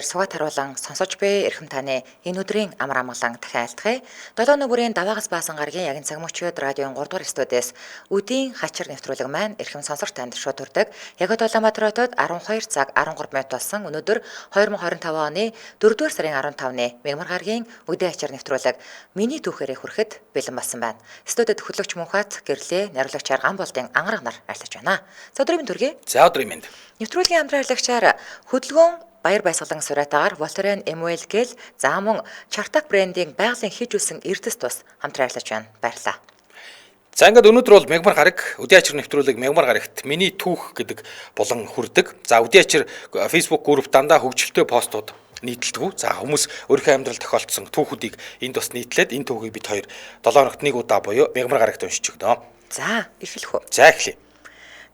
Сугат харуулан сонсож буй эрхэм таны энэ өдрийн амар амгалан дахин айлтгая. 7 нүгүрийн даваагаас баасан гарагийн яг цаг мөчид радион 3 дугаар студиэс үдийн хачир нэвтрүүлэг маань эрхэм сонсогч танд шууд хүрдэг. Яг Улаанбаатар хотод 12 цаг 13 минут болсон өнөөдөр 2025 оны 4 дугаар сарын 15-ны мягмар гарагийн үдийн хачир нэвтрүүлэг миний түүхээрээ хүрэхэд бэлэн болсон байна. Студид хөтлөгч Мөнхбат гэрлээ нариулагч Арган болдын ангараг нар айлтж байна. За өдрийн төргий. За өдрийн мэнд. Нэвтрүүлгийн хамтраалагчаар хөдөлгөөн Баяр баясгалан сураатаагаар Волтерен Эмуэл гэл за мөн Чартак брендийн байгалийн хийж үлсэн Эрдэс тус хамтран ажиллаж байна. Баярлалаа. За ингээд өнөөдөр бол мягмар гараг үдийн ачир нэвтрүүлэг мягмар гарагт миний түүх гэдэг болон хүрдэг. За үдийн ачир Facebook групп дандаа хөгжилтэй постууд нийтэлдэг. За хүмүүс өөрийнхөө амьдрал тохиолдсон түүхүүдийг энд бас нийтлээд энэ түүхийг бид хоёр 7 хоногт нэг удаа буюу мягмар гарагт уншиж өгнө. За эхлэх үү. За эхлэе.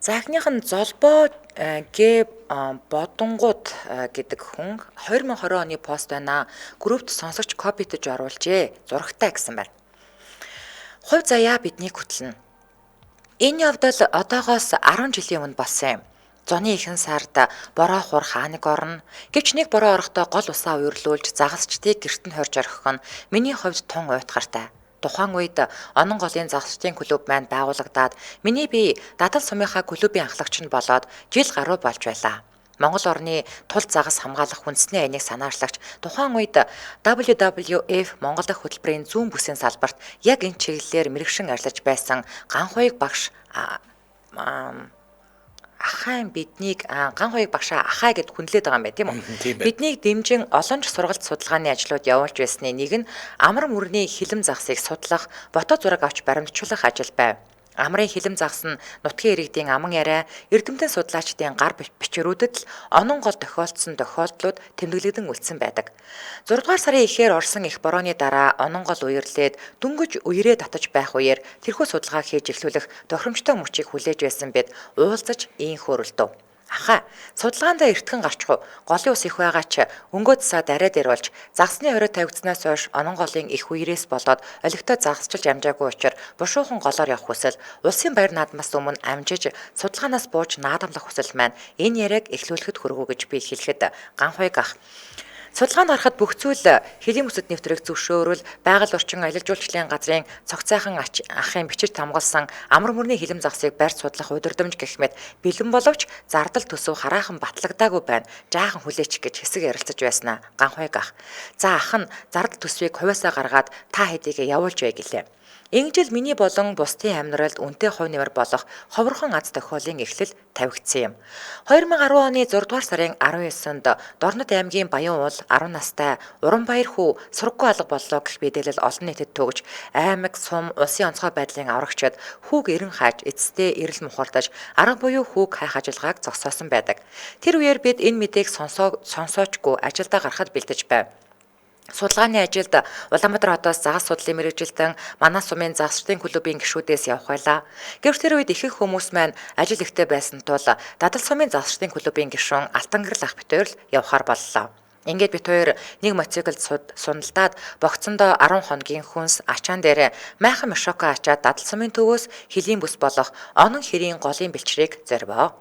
За эхнийх нь золбоо гэ бодонгууд гэдэг хүн 2020 оны пост байна. Группт сонсогч копитж оруулжээ. Зурагтай гэсэн байна. Хувь заяа биднийг хөтлөнө. Энэ явдал одоогоос 10 жилийн өмнө болсон юм. Зуны ихэнх сард бороо хур хааныг орно. Гэвч нэг бороо орохдоо гол усаа уйрлуулж загасчдыг гэрт нь хорж орхих нь миний хувьд тун уйтгартай. Тухайн үед онон голын загасчдын клуб маань байгуулагдаад миний бие дадал сумынхаа клубын ахлагч нь болоод жил гаруй болж байлаа. Монгол орны тул загас хамгаалах үндэсний айныг санаачлагч тухайн үед WWF Монгол дахь хөтөлбөрийн зүүн бүсийн салбарт яг энэ чиглэлээр мэргэшин ажиллаж байсан Ганхойг багш Ахайн биднийг Ганхойг багшаа Ахай гэд хүнлээд байгаа юм байна тийм үү? Биднийг дэмжин олон ч сургалт судалгааны ажлууд явуулж байсны нэг нь амар мөрний хилэм загсыг судлах, фото зураг авч баримтжуулах ажил байв. Амрын хилэм загс нь нутгийн иргэдийн аман яриа, эрдэмтэн судлаачдын гар бичвэрүүдэд л онон гол тохиолдсон тохиолдлууд тэмдэглэгдэн үлдсэн байдаг. 6 дугаар сарын эхээр орсон их борооны дараа онон гол үерлээд дүнгэж үерээ татаж байх үеэр тэрхүү судалгаа хийж эхлүүлэх тохиромжтой мөчийг хүлээж байсан бид уулзаж ийн хөөрөлдөв. Аха, судалгаандаа эртгэн гарчгүй голын ус их байгаа ч өнгөө засаа дараад ирүүлж загсны хориод тавигдсанаас хойш онон голын их үерээс болоод олигтой загасчилж амжаагүй учраас бушуухан голоор явах хүсэл улсын баяр наадмаас өмнө амжиж судалгаанаас бууж наадамлах хүсэл маань энэ яриаг эхлүүлэхэд хүргүү гэж би хэлэхэд Ганхойг ах судалгаанд гарахад бүх зүйл хэлийн бүсэд нэвтрэх зөвшөөрөл байгаль орчин аялал жуулчлалын газрын цогцайхан ахын бичиж тамгалсан амар мөрний хилэм загсыг барьж судлах удирдамж гэх мэт бэлэн боловч зардал төсөв хараахан батлагдаагүй байна. Жаахан хүлээчих гэж хэсэг ярилцаж байснаа Ганхойг ах. За ах нь зардал төсвийг хувьяасаа гаргаад та хэдийгээ явуулж бай гэлээ. Ингэжэл миний болон бусдын амьдралд үнэтэй хувь нэмэр болох ховорхон аз тохиолын эхлэл тавигдсан юм. 2010 оны 6 дугаар сарын 19-нд Дорнод аймгийн Баян уул 10 настай Уранбаяр хүү сургаггүй алга боллоо гэх мэдээлэл олон нийтэд төгж аймаг, сум, улсын онцгой байдлын аврагчид хүүг эрен хааж эцэстээ эрэл мухардаж арга буюу хүүг хайх ажиллагааг зогсоосон байдаг. Тэр үеэр бид энэ мэдээг сонсоочгүй ажилдаа гарахад бэлдэж байв. Судалгааны ажилд Улаанбаатар хотоос загас судлалын мэргэжилтэн манай сумын загасчдын клубын гишүүдээс явах байлаа. Гэвч тэр үед ихэнх хүмүүс маань ажил ихтэй байсан тул дадал сумын загасчдын клубын гишүүн Алтан гэрэл ах битүүр л явахаар боллоо. Ингээд бит хоёр нэг мотоциклд сундалтаад богцондоо 10 хоногийн хүнс ачаан дээр майхан мишока ачаад дадал сумын төвөөс хөлийн бүс болох онон хэрийн голын бэлчрийг зорвоо.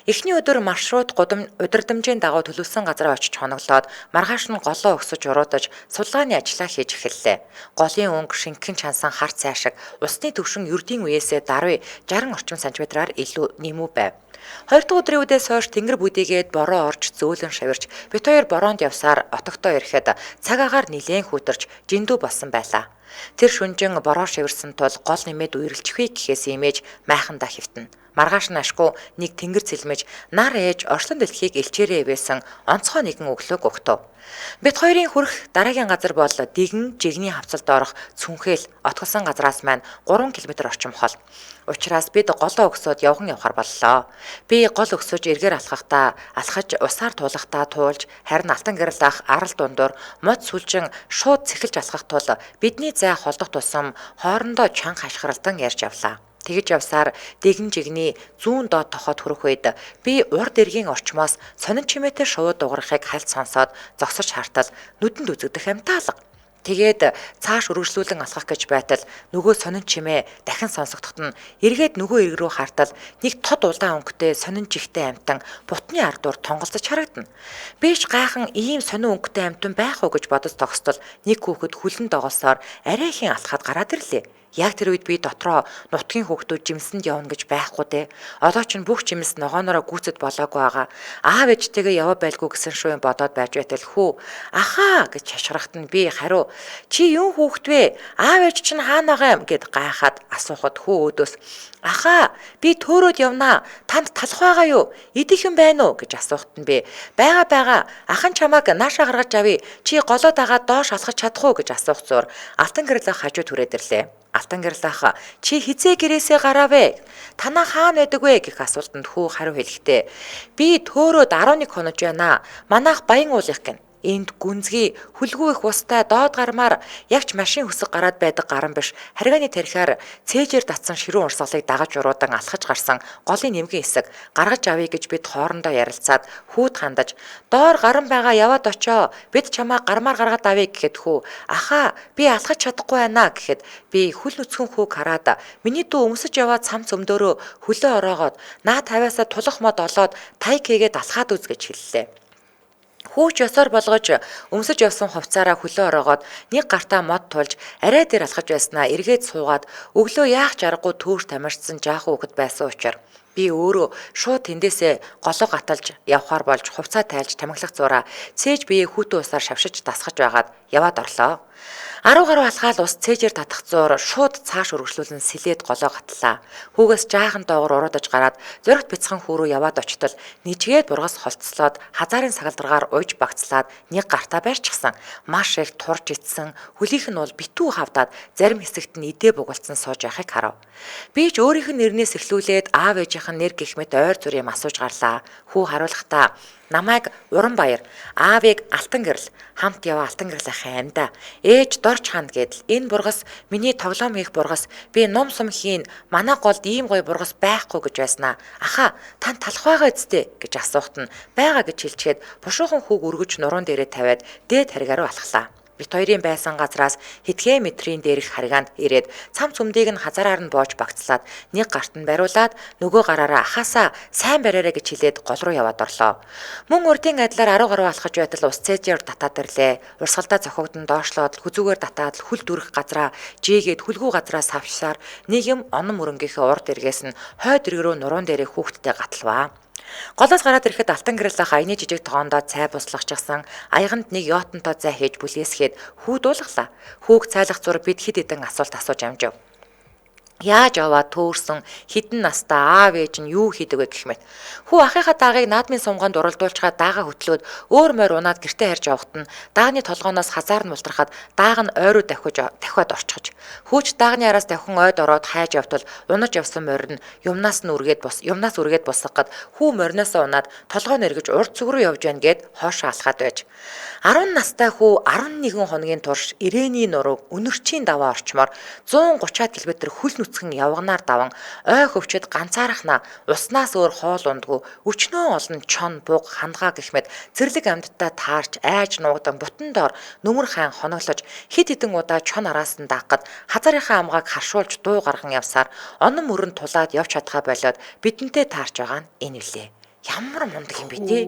Эхний өдөр маршрут удирдамжийн дагуу төлөвлөсөн газараа очиж хоноглоод маргааш нь голоо өгсөж уруудаж судалгааны ажлаа хийж эхэллээ. Голын өнгө шинхэн чансан хар цайшиг усны төвшин ердийн үеэсээ даруй 60 орчим сантиметраар илүү нэмүү байв. 2 дахь өдрийн үдээс хойш тэнгэр бүдийгээд бороо орж зөөлөн шавирч бит хоёр бороонд явсаар отогтоо ирэхэд цаг агаар нилээн хүтэрч жиндүү болсон байлаа. Тэр шүнжин бороо шавирсан тул гол нэмээд үерэлчихвээ гэхээс имэж майхандаа хөвтөнө. Маргааш нь ашгүй нэг тэнгэр цэлмэж нар ээж орчлон дэлхийг элчээрээ байсан онцгой нэгэн өглөөг өгтөв. Бид хоёрын хүрэх дараагийн газар бол дэгэн жигний хавцалд орох цүнхэл отголсон газраас маань 3 км орчим хол. Учираас бид голоо өгсөд явхаар боллоо. Би гол өгсөж эргээр алхахтаа алхаж усаар туулахтаа туулж харин алтан гэрэл ах арал дундуур мод сүлжин шууд цэхэлж алхах тул бидний зай холдох тусам хоорондоо чанга хашгиралдан ярьж явлаа. Тэгж явсаар дэгэн жигний зүүн доод тохоод хүрэх үед би урд эргийн орчмоос сонин чимээтэй шууд дуурахыг хальт сонсоод зогсож хартал нүдэнд үзэгдэх амтаалга. Тэгээд цааш үргэлжлүүлэн алхах гэж байтал нөгөө сонин чимээ дахин сонсогдоход нь эргээд нөгөө эрг рүү хартал нэг тод улаан өнгөтэй сонин жигтэй амтан бутны ардуур тонголдож харагдана. Биш гайхан ийм сонин өнгөтэй амтан байх уу гэж бодож тогстол нэг хүүхэд хүлэн доголсоор арайхийн алхаад гараад ирлээ. Яг тэр үед би дотроо нутгийн хүүхдүүд жимсэнд явна гэж байхгүй дээ. Одоо ч бүх жимс ногоонороо гүйцэд болоогүй байгаа. Аав ээжтэйгээ яваа байлгүй гэсэн шүү бодоод байж байтал хүү ахаа гэж шашрахт нь би хариу чи юу хүүхд вэ? Аав ээж чинь хаана байгаа юм гэд гайхаад асуухад хүү өөдөөс ахаа би төөрөөд явнаа. Танд талах байгаа юу? Идэх юм байна уу гэж асуухт нь би байгаа ахан чамааг наашаа гаргаж авъя. Чи голоод байгаа доош алхаж чадах уу гэж асуух зур алтан гэрэл хажуу түрээд ирлээ. Алтан гэрэл чи хизээ гэрээсээ гараавэ? Танаа хаана байдаг вэ гэх асуултанд хүү хариу хэлэхдээ би төөрөөд 11 хонож байна. Манайх баян уулах гин. Энд гүнзгий хүлгүү их устай доод гармаар ягч машин хөсөг гараад байдаг гаран биш харгааны тарихаар цээжээр татсан ширүүн урсгалыг дагаж уруудан алхаж гарсан голын нэмгэн хэсэг гаргаж авъя гэж бид хоорондоо ярилцаад хүүд хандаж доор гаран байгаа яваад очоо бид чамаа гармаар гаргаад авъя гэхэд хүү ахаа би алхаж чадахгүй байна гэхэд би хүл нүцгэн хүүг хараад миний дүү өмсөж яваад цамц өмдөөрөө хөлөө ороогоод наа тавиасаа тулах мод олоод тайкэгээд алхаад үз гэж хэллээ. Хүүч ёсоор болгож өмсөж явсан хувцаараа хөлөө ороогоод нэг гартаа мод тулж арай дээр алхаж байснаа эргээд суугаад өглөө яах чаргагүй төөрт тамирчсан жаахан хүүхэд байсан учраас би өөрөө шууд тэндээсээ голоо гаталж явхаар болж хувцаа тайлж тамхилах зураа цээж биеэ хүүтэн усаар шавшиж дасгаж байгаад яваад орлоо. 10 гаруй алхаал ус цээжээр татах зуур шууд цааш үргэлжлүүлэн сэлээд голоо гатлаа. Хүүгээс жаахан доогор уруудаж гараад зөрөгт бяцхан хүү рүү яваад очтол нижгээд бургас холцлоод хазаарын сагалдаргаар уйж багцлаад нэг гартаа байрчихсан. Маш их турж ицсэн, хөлийнх нь бол битүү хавдаад зарим хэсэгт нь идээ бугалцсан сууж яхахыг харав. Би ч өөрийнх нь нэрнээс эхлүүлээд аав ээжийнх нь нэр гэх мэт ойр зүр юм асууж гарлаа. Хүү хариулахдаа намайг Уран Баяр, аавыг Алтан гэрэл, хамт яваа Алтан гэрэл аймда. Ээж Дорж хаан гэдэл энэ бургас миний тоглоом хийх бургас. Би ном сум хийн. Манай голд ийм гоё бургас байхгүй гэж байснаа. Аха, тань талах байгаа үсттэй гэж асуухт нь байгаа гэж хэлчихэд бушуухан хүүг өргөж нуруунд дээрээ тавиад дээд харьгаа руу алхлаа. Бит хоёрын байсан газраас хэдхэн метрийн дээрх харьгаанд ирээд цам цүмдийг нь хазараар нь боож багцлаад нэг гарт нь бариулаад нөгөө гараараа ахаасаа сайн бариараа гэж хэлээд гол руу яваад орлоо. Мөн урдын адилаар 10 гаруй алхаж байтал ус цээжээр татаад ирлээ. Урсгалдаа зохигдсон доошлоод хүзүүгээр татаад хүл дүрх газраа жийгээд хүлгүү газраа савшсаар нэг юм онон мөрөнгийнхээ урд эргээс нь хойд эрг рүү нуруунд дээрээ хүүхдтэй гатлаваа. Голоос гараад ирэхэд Алтан гэрэл аяны жижиг тогоондоо цай буслахчихсан аяганд нэг ёотонтой цай хийж бүлээсгээд хүү дуулглаа. Хүүг цайлах зур бид хэд хэдэн асуулт асууж амжив. Яаж аваад төөрсөн хідэн настаа аав ээж нь юу хийдэг вэ гэх мэт. Хүү ахыхаа даагыг наадмын сумгаанд уралдуулчаад даага хөтлөөд өөр морь унаад гэртээ харж явахт нь даагны толгооноос хазаар нь ултрахад дааг нь ойроо дахиад орчихож. Хүүч даагны араас давхан ойд ороод хайж явтал унаж явсан морь нь юмнаас үргээд босгоход хүү мориноос унаад толгойн эргэж урд зүг рүү явж байна гэд хоошоо алхаад байж. 10 настай хүү 11 хоногийн турш ирээний нурууг өнөрчийн даваа орчмоор 130 км хүл нүцгэн явганаар даван ой хөвчөд ганцаархнаа уснаас өөр хоол ундгүй өчнөө олон чон буг хангаа гэх мэт зэрлэг амьдтай таарч айж нуугдан бутан доор нүмер хаан хоноглож хид хідэн удаа чон араас нь даахад хазаарынхаа амгааг харшуулж дуу гарган явсаар онон мөрөнд тулаад явж чадхаа болоод бидэнтэй таарч байгаа нь энэ үлээ. Ямар мундаг юм бэ те.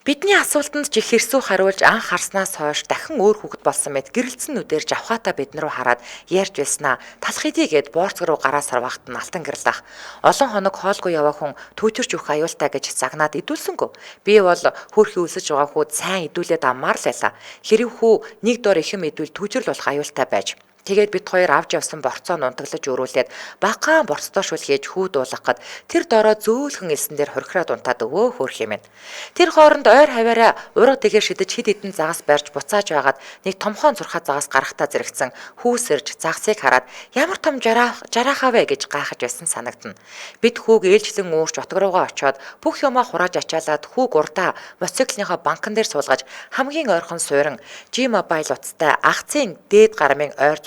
Бидний асуултанд жих хэрсүү хариулж анх харснаас хойш дахин өөр хүүхэд болсон мэт гэрэлцэн нүдээр жавхаатаа бид нар руу хараад ярьж байснаа талах идэ гэд боорц руу гараа сарвахт нь Алтан гэрэл ах. Олон хоног хоолгүй яваа хүн түүтэрч өгөх аюултай гэж загнаад идүүлсэнгүү. Би бол хөөрхий өсөж байгаа хүүд сайн идүүлээд аммаар л байлаа. Хэрэг хүү нэг дор ихэм идвэл түүчрэл болох аюултай байж. Тэгээд бид хоёр авч явсан борцоо нунтаглаж өрүүлээд багаан борцтойшул хийж хүүд уулгахад тэр дороо зөөлхөн элсэн дээр хорхираад унтаад өвөө хөөрх юм. Тэр хооронд ойр хаваараа ураг тэгээр шидэж хид хідэн загас барьж буцааж байгаад нэг томхон зурхаа загас гарахтаа зэрэгцэн хүүсэрж загсыг хараад ямар том жараахаа вэ гэж гайхаж байсан санагдана. Бид хүүг ээлжлэн уурч отог руугаа очиод бүх юмаа хурааж ачаалаад хүүг урдаа моциклынхаа банкн дээр суулгаж хамгийн ойрхон суурин G-Mobile утастай акцийн дээд гармын ойр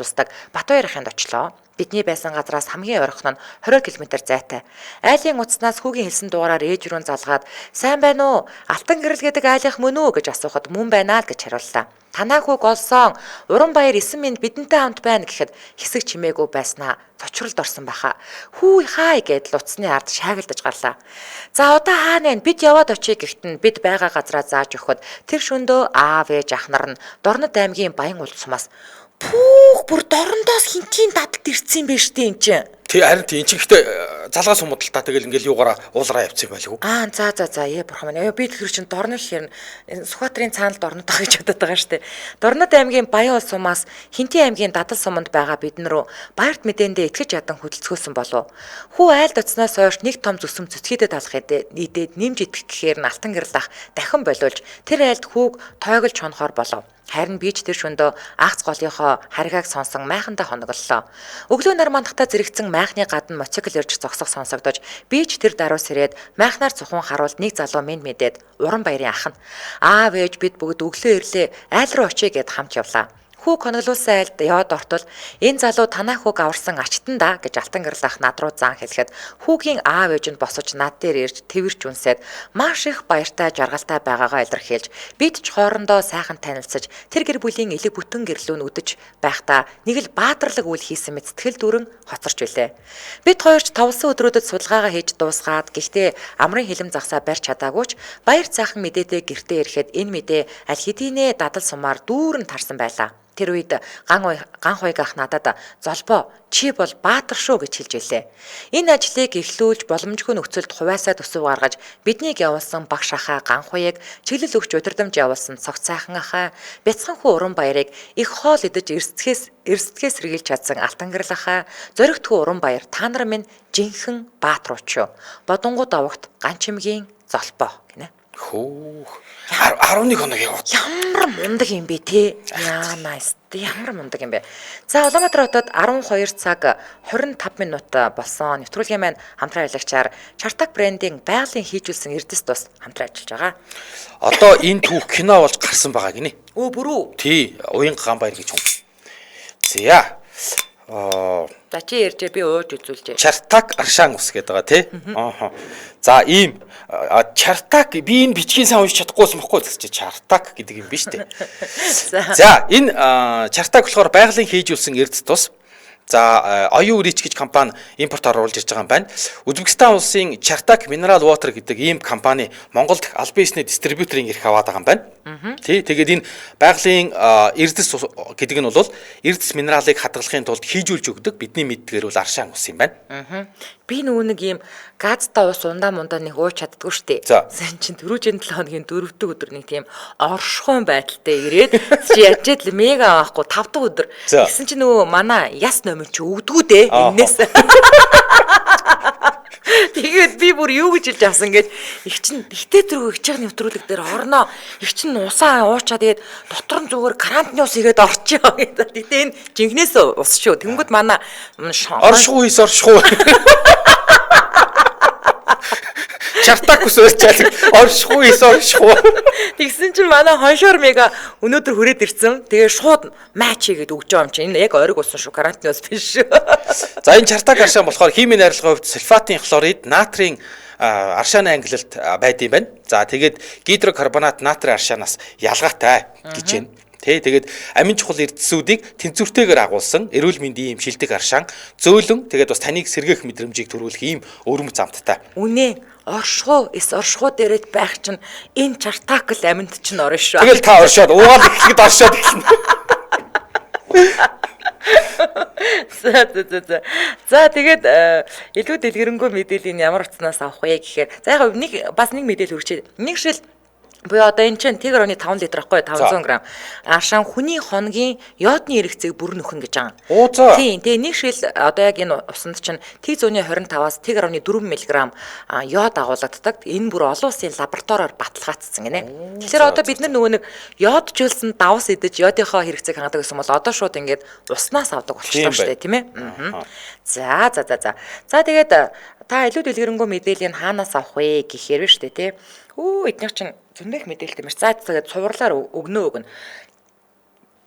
Батбаяр ахынд очлоо. Бидний байсан газраас хамгийн ойрхон нь 20 км зайтай. Айлын утаснаас хүүгийн хэлсэн дугаараар ээж рүү залгаад "Сайн байна уу? Алтан гэрэл гэдэг айлынх мөн үү?" гэж асуухад "Мөн байна" л гэж хариуллаа. Танаа хүүг олсон. Уранбаяр 9 минь бидэнтэй хамт байна гэхэд хэсэг чимээгүй байснаа цочролд орсон байхаа. Хүү хай гэд луцсны ард шаагилдаж гарлаа. За одоо хаана вэ? Бид яваад очие гэхтэн бид байгаа газараа зааж өгөхөд тэр шөндөө аав ээж ах нар нь Дорнод аймгийн Баян улс сумаас пүүх бүр дорндоос хинтийн дадалд ирсэн юм байна штэ эн чинь. Тий харин тий эн чинь гэхдээ залгаа сумудалтаа тэгэл ингээл юугаараа уулараа явцсан байлгүй. За бурхан минь. Би тэр чинь Дорно гэхээр Сүхбаатарын цаанал Дорнод байгаа гэж бодоод байгаа штэ. Дорнод аймгийн Баян улс сумаас Хинтийн аймгийн Дадал суманд байгаа бидэн рүү баярт мэдээндээ итгэж ядан хөдөлцгөөсөн болов. Хүү айлд оцсноос хойш нэг том зүсэм цэцгээдэд алах нийтэд нэмж идэх гэхээр нь алтан гэрлах дахин болиулж тэр айлд хүүг тойголж хонохоор болов. Харин би ч тэр шөндөө агц голынхоо харгааг сонсон майхандаа хоноглолоо. Өглөө нар мандахтаа зэрэгцэн майхны гадна мотоцикл ирж зогсох сонсогдож би ч тэр даруус ирээд майхнаар цухан харуул нэг залуу минь мэдээд Уранбаярын ах нь аав ээж бид бүгд өглөө ирлээ айл руу очие гэд хамт явлаа. Хүүг хоноглуулсан айлд яваад ортол энэ залуу танаа хүүг аварсан ачтан да гэж алтан гэрлах над руу зан хэлэхэд хүүгийн аав ээж нь босож над дээр ирж тэрвэрч үнсээд маш их баяртай жаргалтай байгаагаа илэрхийлж бид ч хоорондоо сайхан танилцаж тэр гэр бүлийн элэг бүтэн гэрлүүн үдэж байхдаа нэг л баатарлаг үйл хийсэн мэт сэтгэл дүүрэн хоцорч билээ. Бид хоёрч товлсон өдрүүдэд судалгаагаа хийж дуусгаад гэхдээ амрын хилэм загсаа барьж чадаагүй ч баяр цаахан мэдээдээ гэртээ ирэхэд энэ мэдээ аль хэдийнэ дадал сумаар дүүрэн тарсан байлаа. Тэр үед ган хуйг ах надад золбоо чи бол баатар шүү гэж хэлж илээ. Энэ ажлыг эхлүүлж боломжгүй нөхцөлд хуваасаа төсөв гаргаж биднийг явуулсан багш ахаа ган хуйг чиглэл өгч удирдамж явуулсан цогц сайхан ахаа бяцхан хүү Уранбаярыг их хоол идэж эрсдгээс сэргийлж чадсан алтан гэрэл ахаа зоригтгүй Уранбаяр та нар минь жинхэнэ баатрууч юу. Бодонгууд авахт ганчимгийн золбоо гинэ. Хөө 11 хоног яваад. Ямар мундаг юм бэ те. Яа nice. Ямар мундаг юм бэ. За Улаанбаатар хотод 12 цаг 25 минут болсон. Нэвтрүүлгийн маань хамтран ажиллагчаар Чартак брендийн байгалийн хийжүүлсэн эрдэс тус хамтран ажиллаж байгаа. Одоо энэ түүх кино болж гарсан байгаа гинэ. Өө бүрүү. Тий, уян Ганбаяр гэж хүн. За. За чи ярьж би ууж үзүүлжээ. Чартак Аршаан ус гэдэг байгаа тий. За ийм Чартак би энэ бичгийн сан уншиж чадахгүйсэн бохгүй гэсэн чи Чартак гэдэг юм биш үү? За энэ Чартак болохоор байгалийн хийжүүлсэн эрдэс тус. За оюун үрич гэж компани импорт оруулж ирж байгаа юм байна. Узбекистан улсын Чартак Mineral Water гэдэг ийм компани Монголд албан ёсны дистрибьюторын эрх аваад байгаа юм байна. Тий, тэгээд энэ байгалийн эрдэс гэдэг нь бол эрдэс минералыг хадгалахын тулд хийжүүлж өгдөг бидний мэддгээр бол Аршаан ус юм байна. Би нөгөө нэг ийм газтай ус ундаа нэг ууж чаддгүй штэ. Сэн чин 4-7 хоногийн 4-р өдөр нэг тийм оршихуун байдалтай ирээд чи яжээд л мега авахгүй 5 дахь өдөр. Гэсэн чи нөгөө манай яс номер чи өгдгүү дээ энэс. Тэгээд би бүр юу гэж хэлж авсан гэж их чин диктаторгүй хичээх нэвтрүүлэг дээр орноо их чин усаа уучаад тэгээд дотор нь зүгээр карантины ус игээд орчихё гэдэг. Тэгтээ энэ жинхнээс ус шүү. Тэнгүүд манай оршихуй. Чартак ус уучаад оршихуй. Тэгсэн чинь манай хоншоор мега өнөөдөр хүрээд ирсэн. Тэгээ шууд матч хийгээд өгч байгаа юм чинь. Энэ яг ориг усан шүү. Карантины ус биш шүү. За энэ Чартак Аршаан болохоор химийн арилгын хувьд сульфатын хлорид, натрийн аршааны ангилалт байд юм байна. За тэгээд гидрокарбонат натрийн аршаанаас ялгаатай гэж байна. Тэгээд амин чухал эрдэсүүдийг тэнцвэртэйгээр агуулсан эрүүл мэндийн юм шилдэг аршаан зөөлөн тэгээд бас таныг сэргээх мэдрэмжийг төрүүлэх ийм өрөмц замттай. Үнэ оршихуу дээрэд байх чинь энэ Чартак л аминд чинь орно шүү. Тэгэл та оршоод уугаад эхлэхэд оршоод эхэлнэ. За тэгээд илүү дэлгэрэнгүй мэдээллийн ямар утснаас авах вэ гэхээр за яг бас нэг мэдээлэл хүрчээ. Нэг шил буюу одоо энэ чинь Тигр оны 5 литр ахгүй 500 г. Аршаан хүний хоногийн йодны эрэгцээг бүр нөхөн гэж байгаа. Тийм. Тэгээ нэг шил одоо яг энэ усанд чинь Т125-аас Тигр оны 4 мг йод агуулгаддаг. Энэ бүр олон улсын лабораториор баталгаажсан гинэ. Тэгэхээр одоо бид нөгөө нэг йоджуулсан давс идэж йодынхоо хэрэгцээг хангадаг гэсэн бол одоо шууд ингээд уснаас авдаг болчихлоо шүү дээ, тийм ээ. За. За тэгээд та илүү дэлгэрэнгүй мэдээллийг хаанаас авах вэ гэхээр шүү дээ, тийм. Эдгээр чинь зөндөх мэдээлэлтэй мэр. За тэгээд цувралаар өгнө.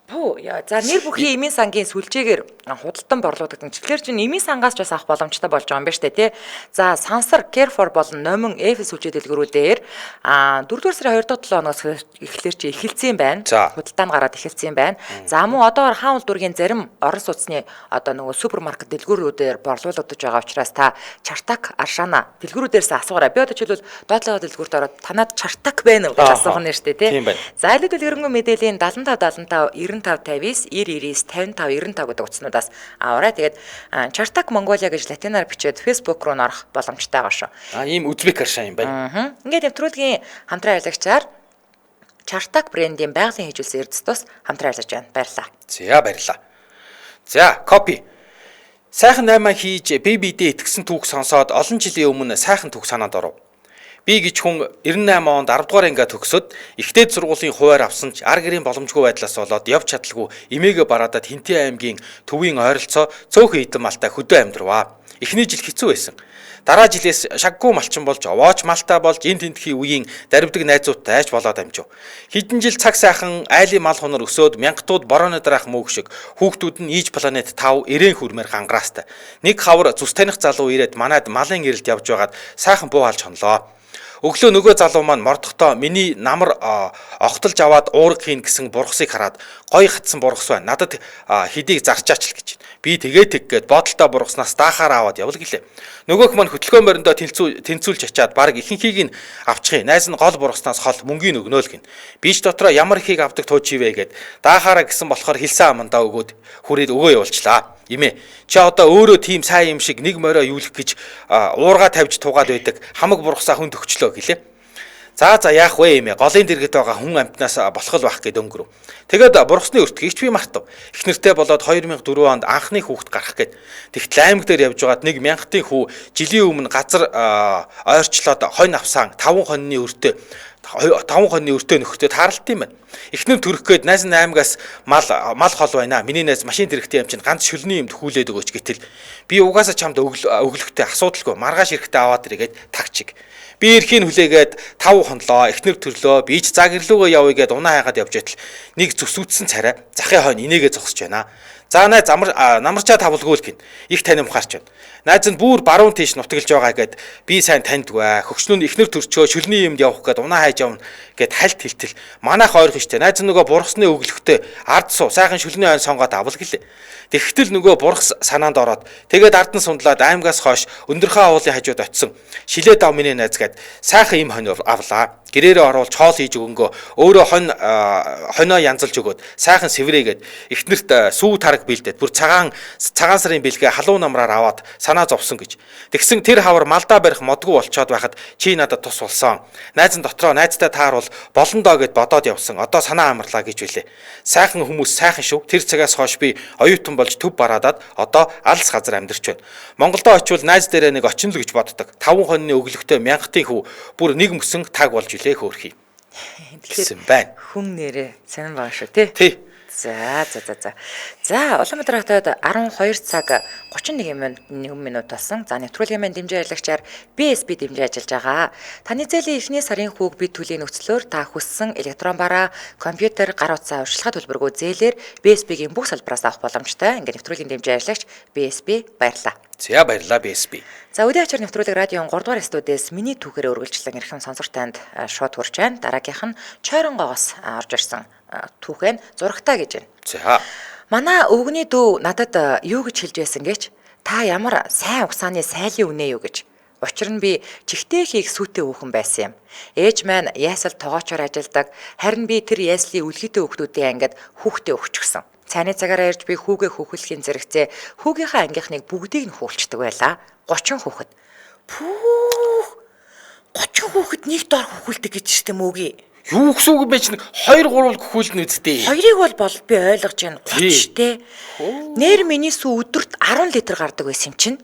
Пүү яа за нэр бүхий эмийн сангийн сүлжээгээр худалдан борлуулдаг. Тэгэхээр чинь эмийн сангаас ч бас авах боломжтой болж байгаа юм байна шүү дээ тий. За Сансар, Care4 болон Номин F сүлжээ дэлгэрүүдээр 4-р сарын 2 дахь 7 хоногоос эхлэлээр чи эхэлсэн байна. Худалдаа нь гараад эхэлсэн байна. За мөн одоогоор хаан улдүргийн зарим орон сууцны одоо нөгөө супермаркет дэлгүүрүүдээр борлуулагдаж байгаа учраас та Чартак, Аршана дэлгүүрүүдээс асуугаарай. Би одоо жишээлбэл доотлогоо дэлгүүрт ороод танад Чартак байна уу гэж асуух нь шүү дээ тий. За илүүдэл хөрөнгө мэдээллийн 75 75 59 99 55 95 гэдэг утаснуудаас аваарай. Тэгээд Чартак Монголиа гэж латинаар бичээд Facebook руу норох боломжтой байгаа шүү. Ийм үзбек аршаа юм байна. Ингээд нэвтрүүлгийн хамтран аялагчаар Чартак брендийн байгалийн хийжүүлсэн эрдэс тус хамтран аярлаж байна. Баярлалаа. За баярлалаа. За копи. Сайхан 8 хийж BBD итгэсэн түүх сонсоод олон жилийн өмнө сайхан түүх санаанд оров. Би гэж хүн 98 онд 10 дугаар ангиа төгсөд ихтэй сургуулийн хуваар авсан ч ар гэрийн боломжгүй байдлаас болоод явж чадалгүй эмээгээ бараадад Хинтээ аймгийн төвийн ойролцоо цөөхөн идэн малтай хөдөө амьдрваа. Эхний жил хэцүү байсан. Дараа жилээс шаггүй малчин болж овооч малтай болж энд тентхийн үеийн даривдаг найзуудтай айж болоод амжив. Хэдэн жил цаг сайхан айлын мал хунар өсөөд мянгатууд борооны дараах мөг шиг хүүхдүүд нь ийж планет 5 эрээн хүрмээр гангараастай. Нэг хавар зүс таних залуу ирээд манайд малын ирэлд явж байгаад сайхан буу халж хонлоо. Өглөө нөгөө залуу маань мордохдоо миний намар огтолж аваад уураг хийн гэсэн бургасыг хараад гоё хатсан бургас байна. Надад хэдийг зарчаач л гэж. Би тэгээд гээд бодолтой бургаснаас даахаар аваад явал гэлээ. Нөгөөх маань хөтөлгөөн мориндоо тэнцүүлж ачаад баг ихэнхийг нь авчихъя. Найз нь гол бургаснаас хол мөнгөний өгнө л гин. Би ч дотроо ямар ихийг авдаг туучивэ гээд даахаараа гэсэн болохоор хэлсэн амандаа өгөөд хүрээд өгөө явуулчлаа. Имэ чи одоо өөрөө тийм сайн юм шиг нэг морио юулах гэж уурга тавьж тугаад байдаг хамаг бургасаа хүнд өгчлөө гэлээ. За яах вэ имэ голын дэргэд байгаа хүн амтнаас болох л байх гэд өнгөрөв. Тэгээд бургасны өртгийгч би мартав. Их нэртэй болоод 2004 онд анхны хүүхэд гарах гээд тэгтэл аймаг дээр явж байгаад нэг мянгатын хүү жилийн өмнө газар ойрчлоод хонь авсан 5 хоньны өртөө 5 хоньны өртөө нөхдөд харалт юм байна. Эхнэр төрөх гээд найз 8-аас мал хол байна. Миний найз машин дэрэгтэй юм чинь ганц шүлний юмд хүлээд өгөөч гэтэл би угаасаа чамд өглөхтэй асуудалгүй маргааш ирэхдээ аваад иргээд тагчиг. Би эрхийн хүлээгээд 5 хонлоо, эхнэр төрлөө, би ч загирлуугаа явъя гэд унаа хайгаад явж байтал нэг зүсүдсэн царай захын хойно инээгээ зогсож байна. За найз намарчаа тавлгүй л гин. Их танимхаарч байна. Найз нь бүр баруун тийш нутаглаж байгаа гэд би сайн таньдгүй. Хөгшнөнд эхнэр төрчөө шүлний юмд явах гэд унаа хайж явна гэд хальт хилтэл. Манайх ойрхон штэ. Найз нөгөө бургасны өглөхтэй ард суу сайхан шүлний айн сонгоод авал гэлээ. Тэгтэл нөгөө бургас санаанд ороод тэгээд ард нь сундлаад аймгаас хойш өндөрхөө авуулын хажууд очисон. Шилээ дав миний найз гэд сайхан им хонь авлаа. Гэрээрээ оруулж хоол хийж өгөнгөө өөрөө хоньоо янзалж өгөөд сайхан сэврээгээд эхнэрт сүү тараг бэлдээд бүр цагаан сарын бэлгээ халуун намраар аваад санаа зовсон гэж. Тэгсэн тэр хавар малдаа барих модгүй болчоод байхад чи надад тус болсон. Найз нь дотроо найзтай тааруул болондоо гэд бодоод явсан. Одоо санаа амарлаа гэж билээ. Сайхан хүмүүс сайхан шүү. Тэр цагаас хойш би оюутан болж төв бараадад одоо алс газар амьдарч байна. Монголдо очивол найз дээрээ нэг очин л гэж боддог. 5 хоньны өглөхтэй мянгатын хүү бүр нэг мөсөн таг болж билээ хөөрхий. Тэгэхээр хүн нэрээ сонирн байгаа шүү тий. За. Улаанбаатар хотод 12 цаг 31 минут болсон. За нэвтрүүлгийн маань дэмжээ аялагчаар BSB дэмжээ ажиллаж байгаа. Таны зээлийн эхний сарын хүүг бид төлөлийн нөхцлөөр та хүссэн электрон бараа, компьютер, гар утсаа урьдчилгаа төлбөргүй зээлээр BSB-гийн бүх салбараас авах боломжтой. Ингээд нэвтрүүлгийн дэмжээ аялагч BSB баярлалаа. За баярлалаа BSB. За үдийн ачаар нэвтрүүлэг радион 3 дугаар студиэс миний түүхээрээ үргэлжлэн ирхэн сонсогч танд шууд хүрч байна. Дараагийнх нь Чойронгоос орж ирсэн түүхэн зурагтаа гэж байна. За. Манай өвгний дүү надад юу гэж хэлж байсан гэж та ямар сайн угсааны сайлын үнэ юу гэж. Учир нь би чихтэй хийх сүйтэй хүүхэн байсан юм. Ээж маань ясал тоогоочоор ажилладаг. Харин би тэр яслын үлгийтэй хүүхдүүдийн ангид хүүхдээ өгчихсөн. Цайны цагаараа ирж би хүүгээ хөөхөлхийн зэрэгцээ хүүгийнхаа ангийнхныг бүгдийг нь хөөлчдөг байлаа. 30 хүүхэд. 30 хүүхэд нэг дор хөөхөлдөг гэж штэ мөгийн. Юу гэсэн үг бэ чинь 2-3 гөхүүлнэ үсттэй. Хоёрыг бол би ойлгож байна. 30 те. Нэр миний сүү өдөрт 10 литр гардаг байсан юм чинь.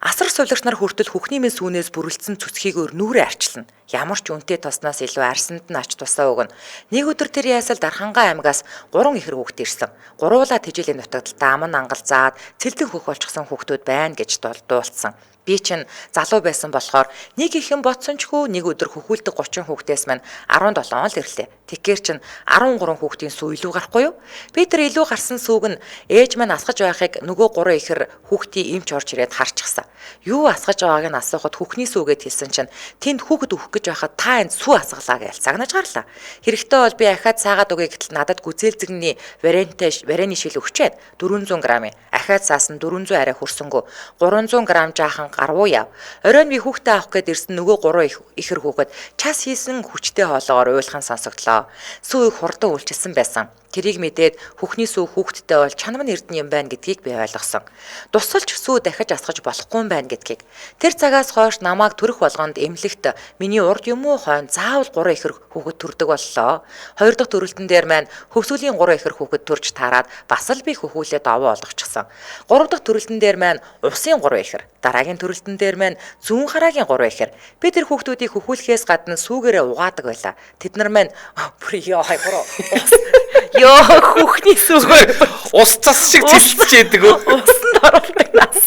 Асар сувлагч нар хүртэл хүүхний минь сүүнээс бүрэлдсэн цөцхийг өөр нүрээ арчилна. Ямар ч үнэтэй тосноос илүү арсанд нь ач тусаа өгнө. Нэг өдөр тэр ясал Дархангаа аймгаас 3 ихэр хүүхэд ирсэн. Гурвуулаа тэжээлийн нутагталтаа аман ангалзаад цэлдэн хөх болчихсон хүүхдүүд байна гэж дуулсан. Би чинь залуу байсан болохоор нэг ихэн ботсончгүй нэг өдөр хөхүүлдэг 30 хүүхдээс мань 17 он л ирлээ. Тэгэхээр чин 13 хүүхдийн сүү илүү гарахгүй юу? Би тэр илүү гарсан сүүг нь ээж маань асгаж байхыг нөгөө 3 ихэр хүүхдийн эмч орж ирээд харчихсан. Юу асгаж байгааг нь асуухад хүүхний сүүгээд хэлсэн чинь тэнд хүүхэд өгөх гэж байхад та энд сүү асгалаа гэж цагнаж гарлаа. Хэрэгтэй бол би ахаад цаагаад өгье гэтэл надад гүзээлзэгний варены шил өгчээд 400 г. Ахаад цаасан 400 арай хүрсэнгүү 300 г жаахан гарвуу яв. Оройн би хүүхдээ авах гээд ирсэн нөгөө 3 ихэр хүүхэд час хийсэн хүчтэй хоолоогоор уйлхан сонсогдлоо. Сүү их хурдан үйлчилсэн байсан. Тэрийг мэдээд хүүхний сүү хүүхдтэй бол чанамн эрдэнэ юм байна гэдгийг би ойлгосон. Тусалж сүү дахиж асгаж болохгүй юм байна гэдгийг. Тэр цагаас хойш намайг төрөх болгонд эмнэлэгт миний урд юм уу хойно заавал 3 ихэр хүүхэд төрдөг боллоо. 2 дахь төрөлтөн дээр маань хөвсгөлийн 3 ихэр хүүхэд төрж таарад бас л би хөхүүлээд овоо олгочихсон. 3 дахь төрөлтөн дээр маань усын 3 ихэр, дараагийн төрөлтөн дээр маань зүүн хараагийн 3 ихэр. Би тэр хүүхдүүдийг хөхүүлэхээс гадна сүүгээрээ угаадаг байлаа. Тэд нар маань бүр Йоо хүүхний сүүгээр ус цас шиг цэлцэж яадаг өө. Усанд оруулдаг нас.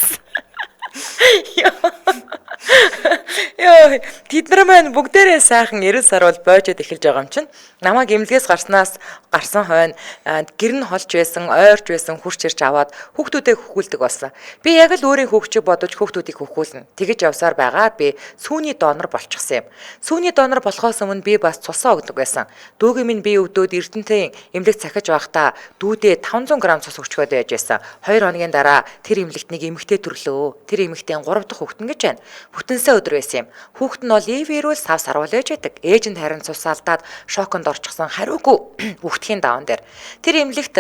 Йоо тэд нар маань бүгдээрээ сайхан 90 сар бол боожод эхэлж байгаа юм чинь. Намайг эмнэлгээс гарсан хойно гэр нь холж байсан, ойрч байсан хурч ирж аваад хүүхдүүдээ хөхүүлдэг болсон. Би яг л өөрийн хүүхчийг бодож хүүхдүүдийг хөхүүлнэ. Тэгэж явсаар байгаад би сүүний донор болчихсон юм. Сүүний донор болохоос өмнө би бас цусаа өгдөг байсан. Дүүгийн минь би өвдөөд Эрдэнэтийн эмнэлэгт цахиж байхдаа дүүдээ 500 г цус өгчгөөд байж байсан. 2 хоногийн дараа тэр эмнэлэгт нэг эмэгтэй төрлөө. Тэр эмэгтэй 3 дахь хүүхэд нь гэж байна. Бүтэнсээ өдөр байсан юм. Хүүхэд нь бол ивэрүүл сав сарвал байж байдаг. Ээж нь харин цус алдаад шоконд орчихсон хариугүй хүүхдийн даван дээр. Тэр эмнэлэгт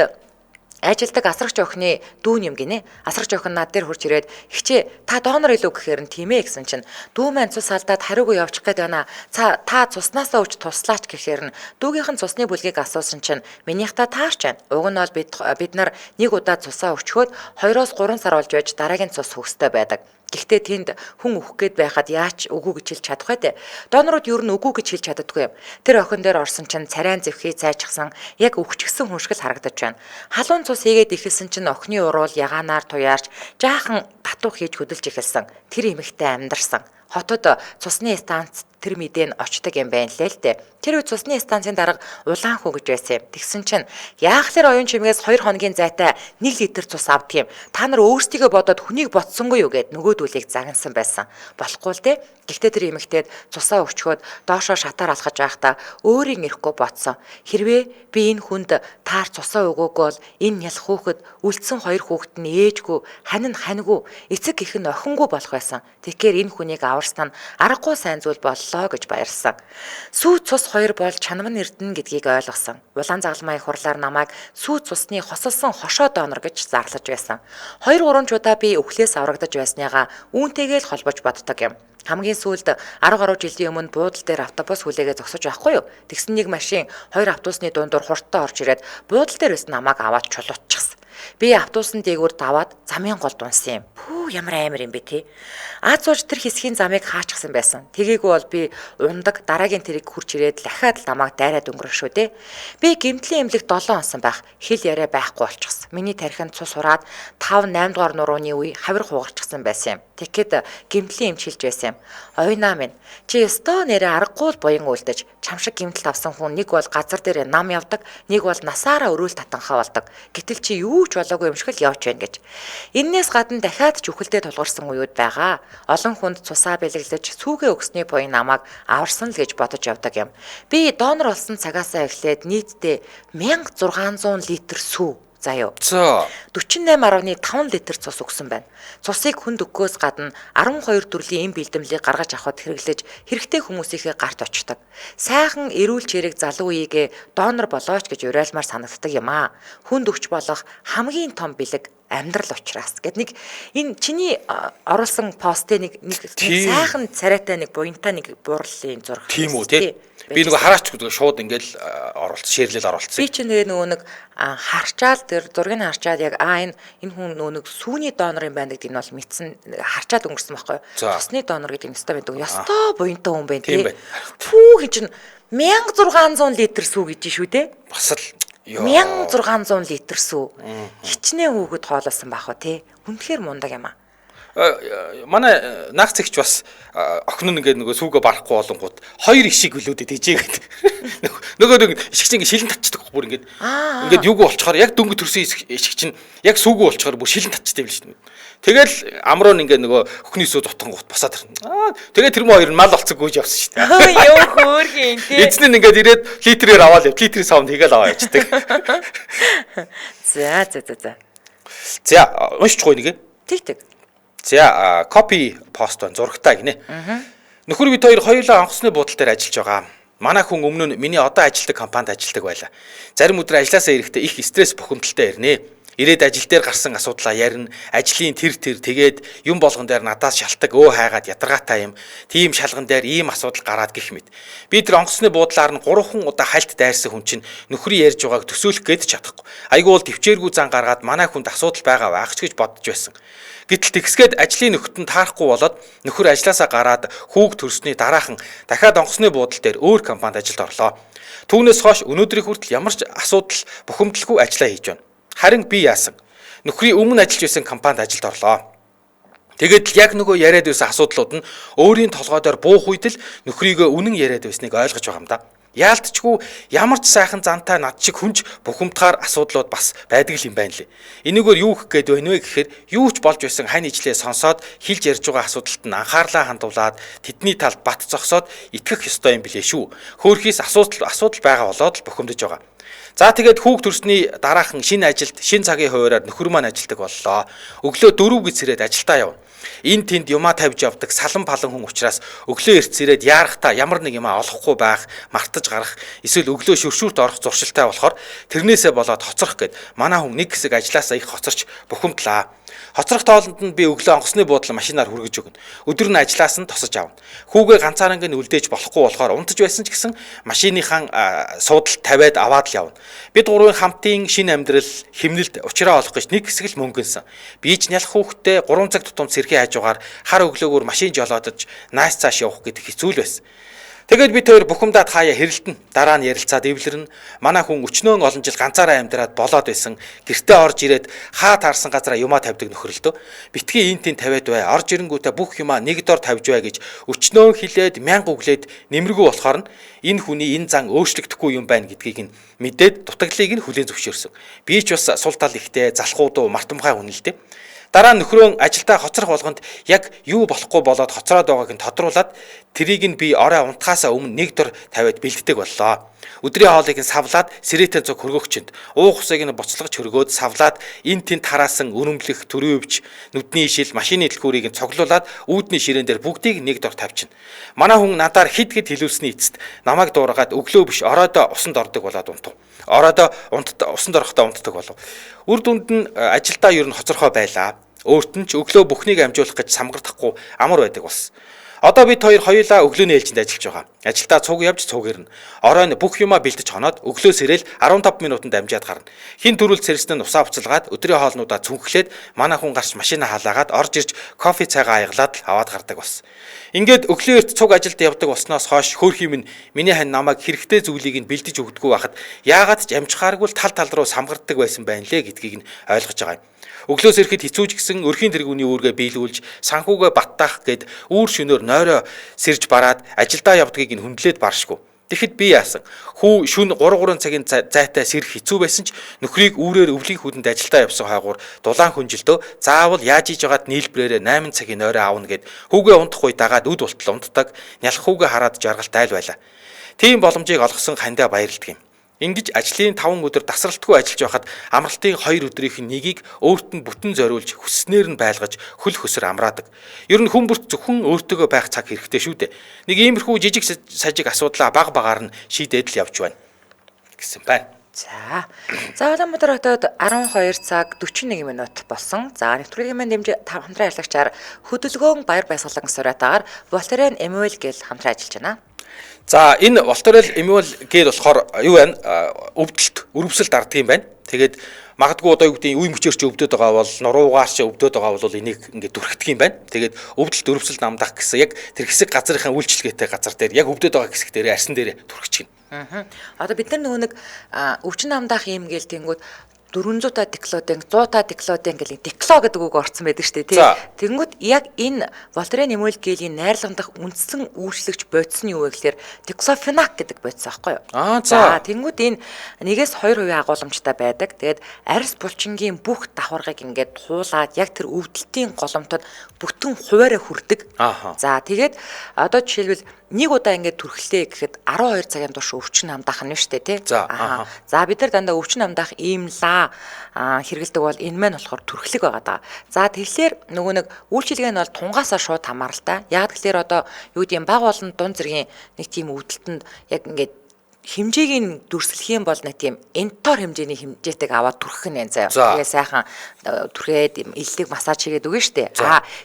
ажилдаг асрагч охины дүүн юм гинэ. Асрагч охин над дээр хурж ирээд "Хичээ та донор илүү гэхээр нь тийм ээ" гэсэн чинь дүү маань цус алдаад хариугүй явчих гээд байна. Та цуснасаа өгч туслаач гэхээр нь дүүгийнх нь цусны бүлгийг асуусан чинь "Минийхта таарч байна. Уг нь бол бид нар нэг удаа цусаа өгчхөөд 2-3 сар болж байж дараагийн цус хөхстэй байдаг. Гэхдээ тэнд хүн өгөх гээд байхад яач үгүй гэж хэлж чадах вэ? Донорууд юу н үгүй гэж хэлж чаддаггүй юм. Тэр охин дээр орсон чинь царайн зэвхий цайчихсан яг өвчгсөн хүн шиг л харагдаж байна. Халуун цус хийгээд ихэлсэн чинь охины уруул ягаанаар туяарч жаахан татуух хийж хөдөлж ихэлсэн. Тэр эмэгтэй амьдарсан. Хотод цусны станц тэр мэдээ нь очдог юм байна лээ л дээ. Тэр үед цусны станцын дарга улаан хүү гэж байсан юм. Тэгсэн чинь яахлаар оюун чимгээс 2 хоногийн зайтай 1 литр цус авдаг юм. Та нар өөрсдийгөө бодоод хүнийг ботсонгүй юу гэд нөгөөдүүлийг загнасан байсан. Болохгүй л дээ. Гэхдээ тэр эмэгтэйд цусаа өгчхөөд доошоо шатаар алхаж байхдаа өөрийн ирэхгүй ботсон. Хэрвээ би энэ хүнд таар цусаа өгөөгүй бол энэ нялх хүүхэд үлдсэн 2 хүүхэд нь ээжгүй, хань нь ханьгүй, эцэг их нь охингүй болох байсан. Тэгэхээр энэ хүнийг аварсан нь аргагүй сайн зүйл боллоо гэж баярлсан. Сүү цус 2 бол чанамн эрдэнэ гэдгийг ойлгосон. Улаан загалмай хурлаар намайг сүү цусны хосолсон хошоо донор гэж зарлаж байсан. 2-3 удаа би өвхлээс аврагдаж байсныгаа үүнтэйгээ л холбож боддог юм. Хамгийн сүүлд 10 гаруй жилийн өмнө буудал дээр автобус хүлээгээ зогсож байхгүй юу? Тэгсэн нэг машин 2 автобусны дундуур хурдтай орж ирээд буудал дээр байсан намайг аваад чулуутчихсан. Би автобусны дээгүүр даваад замын гол дунсан юм. Пүү ямар амар юм бэ те. Аз ууж тэр хэсгийн замыг хаачихсан байсан. Тэгээгүй бол би ундаг дараагийн тэрийг хурж ирээд дахиад л намайг дайраад өнгөрөх шүү дээ. Би гэмтлийн эмнэлэг 7 онсон байх. Хэл яриа байхгүй болчихсон. Миний тархинд цус ураад 5-8 дугаар нурууны үе хавир хугарчихсан байсан юм. Тэгэхэд гэмтлийн эмч хэлж байсан юм. Ойнаа минь чи өстөө нэрээ аргагүй л буян үлдэж чам шиг гэмтэл авсан хүн нэг бол газар дээр нам явдаг, нэг бол насаараа өрөөл татанхаа болдог. Гэтэл чи юу ч болоогүй юм шиг л явж байна гэж. Иннээс гадна дахиад ч үхэлдээ тулгарсан үеуд байгаа. Олон хүнд цусаа бэлэглэж сүүгээ өгсний буян намайг аварсан л гэж бодож явдаг юм. Би донор болсон цагаасаа эхлээд нийтдээ 1600 литр сүү заяа. 48.5 литр цус өгсөн байна. Цусыг хүнд өгөхөөс гадна 12 төрлийн эм бэлдэмлийг гаргаж авахд хэрэглэж хэрэгтэй хүмүүсийнхээ гарт очдог. Сайхан эрүүл чирэг залуу үеигээ донор болооч гэж уриалмаар санагддаг юм аа. Хүнд өгч болох хамгийн том бэлэг амьдрал учраас гэд нэг энэ чиний оруулсан постээ нэг сайхан царайтай нэг буянтай нэг буурлын зураг. Тийм үү тий. Би нөгөө хараач гэдэг шууд ингээл шеэрлэл оролцсон. Би ч нөгөө нэг харчаал тэр зургийг харчаад яг энэ хүн нөгөө нэг сүүний донор юм байна гэдгийг нь бол мэдсэн харчаад өнгөрсөн байхгүй юу. Цусны донор гэдэг нь өстой байдаг. Ёстой буянтай хүн байна тий. Фүү хин чин 1600 литр сүү гэж шүү дээ. Бас л 1600 литр сүү. Хичнээн хүүхэд хоолоосон байх уу тий. Үнэхээр мундаг юм аа. Манай наах цэгч бас охин нь ингээд нөгөө сүүгээ барахгүй болонгууд хоёр ишиг өлөөдөд хийжээгээд нөгөө нэг ишиг чинь шилэн татчихдаг бүр ингээд юуг болчоор яг дөнгө төрсөн ишиг чинь яг сүүгөө болчоор бүр шилэн татчихдаг юм шүү дээ. Тэгэл амруу нь ингээд нөгөө хөхний сүү дутангууд басаад ирнэ. Тэгээ тэр мөн хоёр нь мал олцог гүйж явсан шүү дээ. Йоо хөөрхин тий. Эзэн нь ингээд ирээд литрээр аваад литрийн савнд хийгээл аваа ячдаг. За. За уншчихгүй нэгэ. Тэг. За копи пост байна зурагтай гинэ. Нөхөр бид хоёулаа онгоцны буудлын дээр ажиллаж байгаа. Манай хүн өмнө нь миний одоо ажилладаг компанид ажилладаг байлаа. Зарим өдөр ажилласаа ирэхдээ их стресс бухимдалтай ирнэ. Ирээд ажил дээр гарсан асуудлаа ярина. Ажлын тэр тэгээд юм болгон дээр надаас шалтгаан хайгаад ядаргаатай юм. Тийм шалган дээр ийм асуудал гараад гэх мэт. Би тэр онгоцны буудлаар нь 3 удаа хальт дайрсан хүн чинь нөхрийн ярьж байгааг төсөөлөх гээд чадахгүй. Айгүй бол төвчээргүй зан гаргаад манай хүнд асуудал байгаа байх ч гэж бодож байсан. Гэтэл тэгсгээд ажлын нөхөд нь таарахгүй болоод нөхөр ажилласаа гараад хүүг төрсний дараахан дахиад онгоцны буудлын дээр өөр компанид ажилд орлоо. Түүнээс хойш өнөөдрийн хүртэл ямар ч асуудал бухимдалгүй ажиллаа хийж байна. Харин би яасан? Нөхрийн өмнө ажиллаж байсан компанид ажилд орлоо. Тэгээд яг нөгөө яриад байсан асуудлууд нь өөрийн толгойдоор буух үед л нөхрийгөө үнэн яриад байсныг ойлгож байгаа юм да. Яалтчгүй ямар ч сайхан зантай над шиг хүнж бухимдахаар асуудлууд бас байдаг юм байна лээ. Энийгээр юу гэх гээд байна вэ гэхээр юу ч болж байсан хань ижлээ сонсоод хилж ярьж байгаа асуудалд нь анхаарлаа хандуулад тэдний талд бат зогсоод итгэх ёстой юм билээ шүү. Хөөхийс асуудал байгаа болоод л бухимдаж байгаа. За тэгээд хүүг төрсний дараахан шинэ ажилд шинэ цагийн хуваараар нөхөр маань ажилдаг боллоо. Өглөө 4 гэж сэрээд ажилдаа явна. Энд тэнд юмаа тавьж явдаг салан палан хүн учраас өглөө эрт сэрээд яарахтаа ямар нэг юмаа олохгүй байх, мартаж гарах, эсвэл өглөө шүршүүрт орох зуршилтай болохоор тэрнээсээ болоод хоцрох гэд манай хүн нэг хэсэг ажилласаа их хоцорч бухимдлаа. Хоцрох тоолонд нь би өглөө онгоцны буудлын машинаар хүргэж өгнө. Өдөр нь ажлаас нь тосож авна. Хүүгээ ганцаараа ингэ үлдээж болохгүй болохоор унтаж байсан ч гэсэн машиныхаа суудалд тавиад аваад л явна. Бид гурвын хамтын шинэ амьдрал хэмнэлд учраа олох гэж нэг хэсэг л мөнгөнсөн. Би ч нялх хүүхдээ 3 цаг тутамд сэрхий хажуугаар хар өглөөгөр машин жолоодож нааш цааш явах гэдэг хэцүү л байсан. Тэгээд бид хоёр бухимдаад хаяа хэрэлдэн дараа нь ярилцаад эвлэрнэ. Манай хүн өчнөөн олон жил ганцаараа амьдраад болоод байсан. Гэртээ орж ирээд хаа таарсан газараа юмаа тавьдаг нөхрөлдөө. Битгий энтийн тавиад бай. Орж ирэнгүүтээ бүх юмаа нэг дор тавьж бай гэж өчнөөн хилээд мянга өглөөд нэмэргүй болохоор нь энэ хүний энэ зан өөрчлөгдөхгүй юм байна гэдгийг нь мэдээд дутагдлыг нь хүлээн зөвшөөрсөн. Би ч бас сул тал ихтэй залхуудуу мартамгай хүн л дээ. Дараа нь нөхрөө ажилдаа хоцрох болгонд яг юу болохгүй болоод хоцроод байгааг нь тодруулаад тэрийг нь би орой унтахаасаа өмнө нэг дор тавиад бэлддэг боллоо. Өдрийн хоолыг нь савлаад сэрэтэн цог хөргөгчөнд уух усыг нь буцалгаж хөргөөд савлаад эн тент хараасан өрөмлөх төрөвч нүдний ишил машины дэлгүүрийг нь цоглуулад үүдний ширээн дээр бүгдийг нэг дор тавьчихна. Манай хүн надаар хид хэлүүлсний эцэст намайг дуургаад өглөө биш оройдоо усанд ордог болоод унтав. Оройдоо усанд орохдоо унтдаг болов. Үр дүнд нь ажилдаа ер нь хоцорхой байлаа. Өөрт нь ч өглөө бүхнийг амжуулах гэж самгардахгүй амар байдаг болсон. Одоо бид хоёулаа өглөөний ээлжинд ажиллаж байгаа. Ажилдаа цуг явж цуг ирнэ. Орой нь бүх юмаа бэлдэж хоноод өглөө сэрэл 15 минутанд амжаад гарна. Хин төрүүл сэрсэн нь усаа буцалгаад өдрийн хоолнуудаа цүнхлээд манай хүн гарч машина халаагаад орж ирж кофе цайгаа аяглаад аваад гардаг болсон. Ингээд өглөө эрт цуг ажилд явдаг болсноос хойш хөөрхий минь миний хань намайг хэрэгтэй зүйлийг нь бэлдэж өгдөггүй байхад яагаад ч амжихааргүй тал руу самгардаг байсан байна лээ гэдгийг нь ойлгож байгаа юм. Өглөөс ирэхэд хэцүү ч гэсэн өрхийн тэргүүний үүргээ биелүүлж санхүүгээ баттаах гэд үүр шөнөөр нойроо сэрж бараад ажилдаа явдгийг нь хүндлээд баршгүй. Тэгэхэд би яасан? Хүү шүн 3 цагийн зайтай сэрэх хэцүү байсан ч нөхрийг үүрээр өвлийн хүдэнд ажилдаа явсан хойгуур дулаан хүнжилдөө заавал яаж хийж байгаад нийлбэрээрээ 8 цагийн нойроо аавна гэд хүүгээ унтахгүй дагаад үд болтол унтдаг. Нялх хүүгээ хараад жаргалтай л байлаа. Тийм боломжийг олгосон хандаа баярлдаг юм. Ингэж ажлын 5 өдөр тасралтгүй ажиллаж байхад амралтын 2 өдрийнх нь нэгийг өөрт нь бүтэн зориулж хүсснээр нь байлгаж хөл хөсөр амраадаг. Ер нь хүн бүрт зөвхөн өөртөөгөө байх цаг хэрэгтэй шүү дээ. Нэг иймэрхүү жижиг сажиг асуудлаа баг багаар нь шийдээд л явж байна гэсэн байна. За Улаанбаатар хотод 12 цаг 41 минут болсон. За нэвтрүүлгийн маань дэмжиж хамтран ажиллагчаар хөдөлгөөн баяр баясгалан сураатаагаар Волтерен Эмуэл гэл хамтран ажиллаж байна. За энэ Voltarel Emul гээд болохоор юу байна? Өвдөлт, өрөвсөлд дарддаг юм байна. Тэгээд магадгүй одоо юу гэдэг үе мөчөөр ч өвдөд байгаа бол нуруугаар ч өвдөд байгаа бол энийг ингээд дүрхдэг юм байна. Тэгээд өвдөлт, өрөвсөлд намдах гэсэн яг тэр хэсэг газрынхаа үйлчлэгээтэй газар дээр яг өвдөд байгаа хэсэг дээр арьсан дээр дүрхэж байна. Одоо бид нар нөгөө нэг өвчин намдах юм гээл тэнгүүд 400 та диклоден 100 та диклоден гэх дикло гэдэг үг орсон байдаг шүү дээ тий. Тэнгүүд яг энэ Voltarel Emul гелийн найрлагдах үндсэн үйлчлэгч бодис нь юу вэ гэхээр диклофенак гэдэг бодис аахгүй юу? За тэнгүүд энэ 1-2% агуулмжтай байдаг. Тэгээд арьс булчингийн бүх давхаргыг ингээд хуулаад яг тэр өвдөлтийн голомтод бүтэн хуваараа хүрдэг. За тэгээд одоо жишээлбэл нэг удаа ингээд түрхлээ гэхэд 12 цагийн турш өвчин намдах нь шүү дээ тий. За бид нар дандаа өвчин намдах имла хэрэгэлдэг бол энэ маань болохоор түрхлэг байгаа даа. За тэгэхээр нөгөө нэг үйлчилгээ нь бол тунгаасаа шууд хамааралтай. Яг тэгэхээр одоо юу гэдэг юм баг болон дунд зэргийн нэг тийм өвдөлтөнд яг ингээд хэмжээг нь дүрслэх юм бол нэг тийм энтор хэмжээний хэмжээтэйг аваад түрхэх нь заяа. Тэгээ сайхан түрхээд илдэг массаж хийгээд өгнө шүү дээ.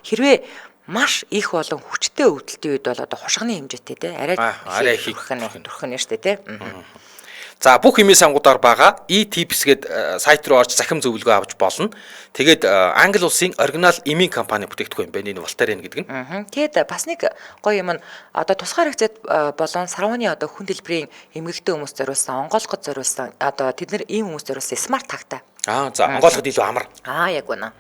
Хэрвээ маш их болон хүчтэй өвдөлтийн үед бол одоо хушганы хэмжээтэй те арай их түрхэх нь шүү дээ те. За бүх эмийн сангуудаар байгаа e-tips гээд сайт руу орж захим зөвлөгөө авч болно. Тэгээд Англи улсын оригинал эмийн компани бүтээгдэхүүн юм байна энэ Voltarel гэдэг нь. Тэгээд бас нэг гоё юм нь одоо тусгаар хэрэгцээд болон сарваны одоо хүн дэлбэрийн эмгэгтэй хүмүүс зориулсан, онгойлгоход зориулсан одоо тэд нар ийм хүмүүс зориулсан смарт тагтай. За онгойлгоход илүү амар. Яг үнэ.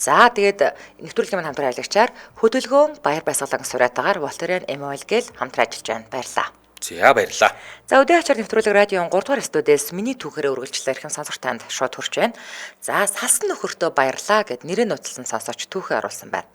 За тэгээд нэвтрүүлгийн маань хамтран аялагчаар хөдөлгөөн баяр баясгалан сураатаагаар Voltarel Emul гээд хамтран ажиллаж байна. Баярлалаа. За баярлалаа. За өдөр ачаар нэвтрүүлэг радион 3 дугаар студиэс миний түүхээрээ үргэлжлэлээр ирхэн сонсогч танд шууд хүрч байна. За салсан нөхөртөө баярлаа гэд нэрээ нууцлсан сонсогч түүхээ оруулсан байна.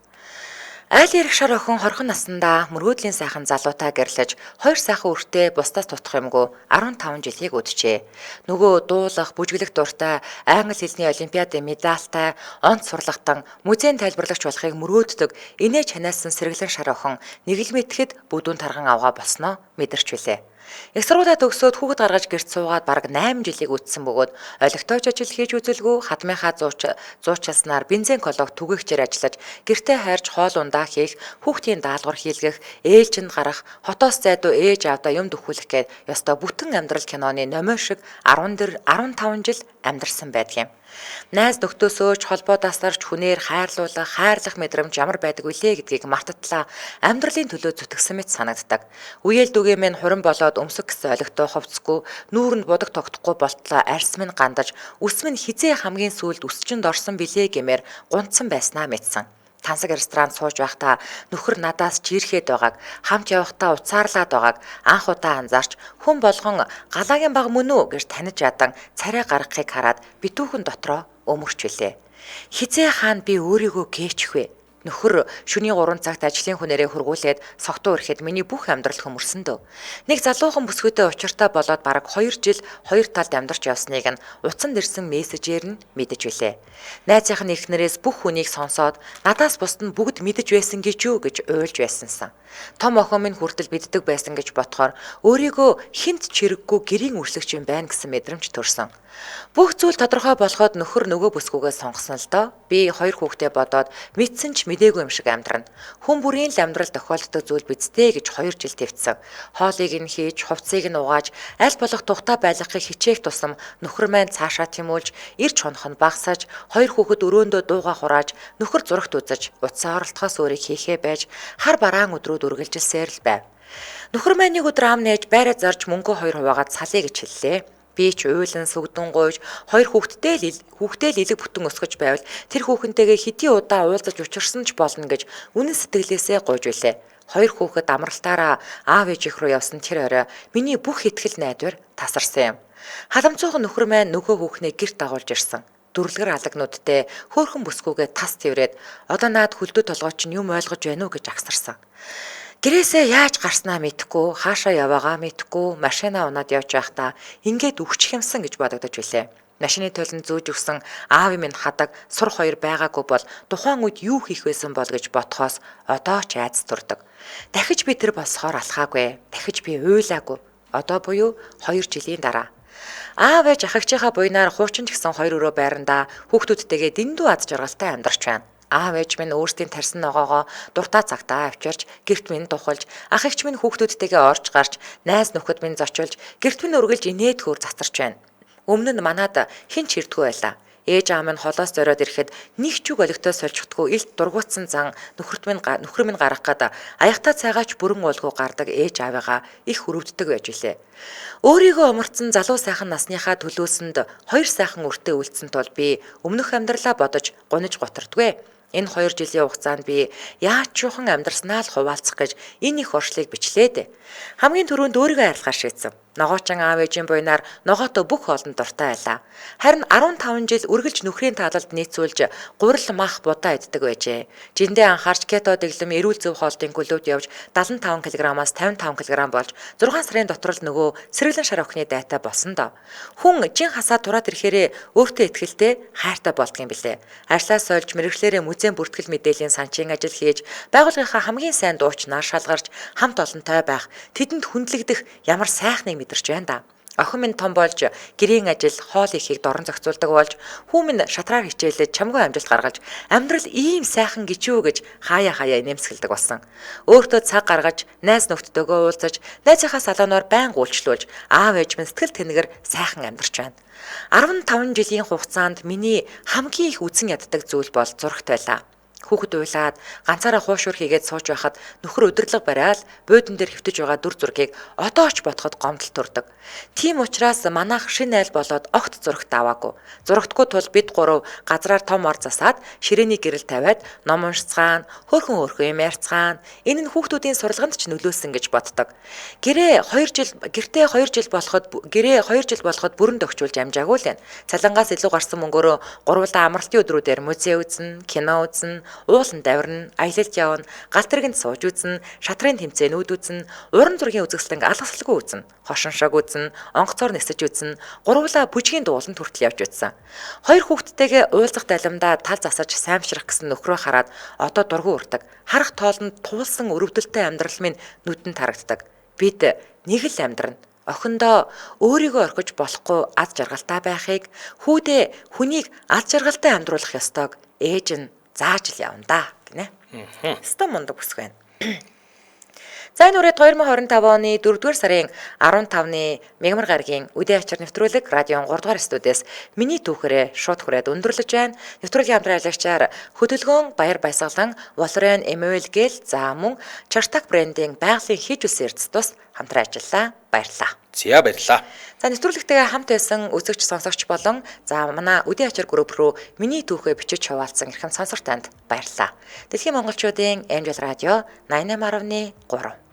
Айл ярих шар охин хорхон наснда мөрөөдлийн сайхан залуутай гэрлэж 2 сайхан үртэй бусдаас тутах юмгүй 15 жилийг өдөжээ. Нөгөө дуулах, бүжиглэх дуртай, англи хэлний олимпиадын медальтай, онц сурлагтан, музейн тайлбарлагч болохыг мөрөөддөг инээж ханаасан сэргэлэн шар охин нэг л мэтгэд бүдүүн тарган авгаа болсноо мэдэрч билээ. Их сургуулаа төгсөөд хүүхэд гаргаж гэрт суугаад бараг 8 жилийг үтсэн бөгөөд олигтойч ажил хийж үзэлгүй хадмынхаа зуучилснаар бензин колог түгээгчээр ажиллаж гэртээ хайрч хоол ундаа хийх хүүхдийн даалгавар хийлгэх ээлжинд гарах хотоос зайдуу ээж аавдаа юм дөхүүлэх гээд ёстой бүтэн амьдрал киноны номер шиг 15 жил амьдарсан байдаг юм. Найз нөхдөөсөө ч холбоодоос зарж хүнээр хайрлах мэдрэмж ямар байдаг вүлээ гэдгийг мартатлаа амьдралын төлөө зүтгэсэн мэт санагддаг. Үеэл дүгээ минь хуран болоод өмсөх гэсэн олигтой ховцгүй нүүрэнд будаг тогтохгүй болтлоо арьс минь гандаж үс минь хизээ хамгийн сүүлд үсчинд орсон билээ гэмээр гунцсан байснаа мэдсэн. Тансаг ресторанд сууж байхдаа нөхөр надаас чирхэд байгааг хамт явахдаа уцаарлаад байгааг анх удаа анзаарч хүн болгон галаагийн баг мөн үү гэж таних ядан царай гаргахыг хараад битүүхэн дотроо өмөрч билээ. Хизээ хаана би өөрийгөө гээчих вэ? Нөхөр шөнийн 3 цагт ажлын хүнээрээ хургуулээд согтуу ирэхэд миний бүх амьдрал хөмөрсөн дөө. Нэг залуухан бүсгүйтэй учиртай болоод бараг 2 жил 2 талд амьдарч явсныг нь уцанд ирсэн мессежээр нь мэдэж билээ. Найзынх нь эхнэрээс бүх хүнийг сонсоод надаас бусд нь бүгд мэдэж байсан гэж юу гэж уйлж байсансан. Том охин минь хүртэл биддэг байсан гэж ботхоор өөрийгөө хинт чирэггүй гэрийн үрсэгч юм байна гэсэн мэдрэмж төрсөн. Бүх зүйл тодорхой болоход нөхөр нөгөө бүсгүйгээ сонгосон л доо. Би 2 хүүхдээ бодоод мэдсэн ч мэдээгүй юм шиг амьдрна. Хүн бүрийн л амьдрал тохиолддог зүйл бидтэй гэж 2 жил твцсэн. Хоолыг нь хийж, хувцсыг нь угааж, аль болох тухтай байлгахыг хичээх тусам нөхөр маань цаашаа тэмүүлж, ирж хонох нь багсаж, 2 хүүхэд өрөөндөө дууга хурааж, нөхөр зурагт үзэж, утсаа оролтохоос өөрийг хийхээ байж, хар бараан өдрүүд үргэлжилсээр л байв. Нөхөр маань нэг өдөр ам нээж байраа зарж мөнгө 2 хуваагаад салъя гэж хэллээ. Би ч уйлан сүгдэн гуйж 2 хүүхдтэй л илэг бүтэн өсгөж байвал тэр хүүхэнтэйгээ хэдий удаа уулзаж учирсан ч болно гэж үнэн сэтгэлээсээ гуйж билээ. 2 хүүхэд амралтаараа аав ээж их рүү явсан тэр орой миний бүх итгэл найдвар тасарсан юм. Халамцуухан нөхөр маань нөгөө хүүхнээ гэрт дагуулж ирсэн. Дүрлэгэр алагнуудтай хөөхөн бүсгүйгээ тас тэрвэрэд одоо наад хөлдөө толгой чинь юм ойлгож байна уу гэж агсарсан. Гэрээсээ яаж гарснаа мэдэхгүй, хаашаа яваагаа мэдэхгүй, машина унаад явж байхдаа ингээд үхчих юмсан гэж бодогдож билээ. Машины толон зөөж өгсөн аав минь хадаг сур 2 байгаагүй бол тухайн үед юу хийх байсан бол гэж ботхоос одоо ч айц турдаг. Дахиж би тэр босхоор алхаагүй, дахиж би уйлаагүй. Одоо буюу 2 жилийн дараа. Аав ээж ахагчийнхаа буйнаар хуучин ч гэсэн 2 өрөө байрандаа хүүхдүүдтэйгээ дэндүү аз жаргалтай амьдарч байна. Аав ээж минь өөрсдийн тарьсан ногоогоо дуртай цагтаа авчирч, гэрт минь тухалж, ах эгч минь хүүхдүүдтэйгээ орж гарч, найз нөхөд минь зочилж, гэрт минь үргэлж инээдхөөр затарч байна. Өмнө нь манад хэн ч ирдгүй байлаа. Ээж аав минь холоос зориод ирэхэд нэг ч үг олигтой сольжхдгүй илт дургуутсан зан нөхөр минь гарах гад аяхта цайгаач бүрэн уулгүй гардаг ээж аавыгаа их өрөвддөг байж илээ. Өөрийгөө умарцсан залуу сайхан насныхаа төлөөсөнд хоёр сайхан үртэй үлдсэн тул би өмнөх амьдралаа бодож гуниж готордгүй. Энэ 2 жилийн хугацаанд би яаж чуухан амьдрснаа л хуваалцах гэж энэ их оршлыг бичлээ дээ. Хамгийн түрүүнд өөрийгөө арилгахаар шийдсэн. Ногоочин аав ээжийн буйнаар ногоотой бүх хоолнд дуртай байлаа. Харин 15 жил үргэлж нөхрийн таалалд нийцүүлж гурил мах будаа иддэг байжээ. Жиндээ анхаарч кето дэглэм эрүүл зөв хоолтын клубт явж 75 кг-аас 55 кг болж 6 сарын дотор л нөгөө сэргэлэн шар охины дайтай болсон доо. Хүн жин хасаа тураад ирэхээрээ өөртөө ихтэй хайртай болдгийм билээ. Арьсаас сольж мэрэгчлэрээ музейн бүртгэл мэдээллийн санчийн ажил хийж байгууллагынхаа хамгийн сайн дуучнаар шалгарч хамт олонтой байх тэдэнд хүндлэгдэх ямар сайхныг мэдэрч байна да. Охин минь том болж гэрийн ажил хоол ихийг дорн зохицуулдаг болж хүү минь шатраар хичээлээд чамгүй амжилт гаргаж амьдрал ийм сайхан гэж юу гэж хаяа нэмсгэлдэг болсон. Өөртөө цаг гаргаж найз нөхдөдөө уулзаж найзынхаа салоноор байнга уулчлуулж аав ээж минь сэтгэл тэнэгэр сайхан амьдарч байна. 15 жилийн хугацаанд миний хамгийн их үзэн яддаг зүйл бол зурагт байлаа. Хүүхэд уйлаад ганцаараа хуушуур хийгээд сууж байхад нөхөр өдөрлөг бариад буудан дээр хөвтөж байгаа дүр зургийг одоо ч бодоход гомдол төрдөг. Тийм учраас манайх шинэ айл болоод огт зурагт аваагүй. Зурагтгүй тул бид гурав газраар том ор засаад ширээний гэрэл тавиад ном уншицгаан, хөөрхөн юм ярьцгаан. Энэ нь хүүхдүүдийн сурлаганд ч нөлөөсөн гэж боддог. Гэрээ 2 жил болоход бүрэн төгчүүлж амжаагүй л байна. Цалингаас илүү гарсан мөнгөөрөө гурвуулаа амралтын өдрүүдээр музей үзнэ, кино үзнэ, ууланд давирна, аялалд явна, галт тэргэнд сууж үзнэ, шатрын тэмцээнүүд үзнэ, уран зургийн үзэсгэлэнг алгасалгүй үзнэ, хошин шог үзнэ, онгоцоор нисэж үзнэ, гурвуулаа бүжгийн дууланд хүртэл явж үзнэ. 2 хүүхдтэйгээ уулзах далимдаа тал засаж саймшрах гэсэн нөхрөө хараад одоо дургүй уртаг. Харах тоолонд туулсан өрөвдөлтэй амьдрал минь нүдэнд харагддаг. Бид нэг л амьдрна. Охиндоо өөрийгөө орхиж болохгүй аз жаргалтай байхыг, хүүдээ хүнийг аз жаргалтай амьдруулах ёстойг ээж нь зааж л явна да гинэ. Өстө мундаг бүсг байна. За энэ үрээд 2025 оны 4-р сарын 15-ны Мягмар гарагийн үдээ ачаар нэвтрүүлэг радион 3-р студиэс миний түүхээрээ шууд хүрээд өндөрлөж байна. Нэвтрүүлгийн хамтран ажиллагчаар хөдөлгөөн Баяр Баясгалан, Волрен Эммануэль Гэл за мөн Чартак брендийн байгалийн хийж үсэн эрдэс тус хамтран ажиллаа. Баярлалаа. Зя баярлалаа. За нэвтрүүлэгтэйгээ хамт байсан үзэгч сонсогч болон за манай үдээ ачаар групп руу миний түүхээ бичиж хуваалцсан эрхэм сонсогч танд баярлалаа. Дэлхийн монголчуудын Angel Radio 88.3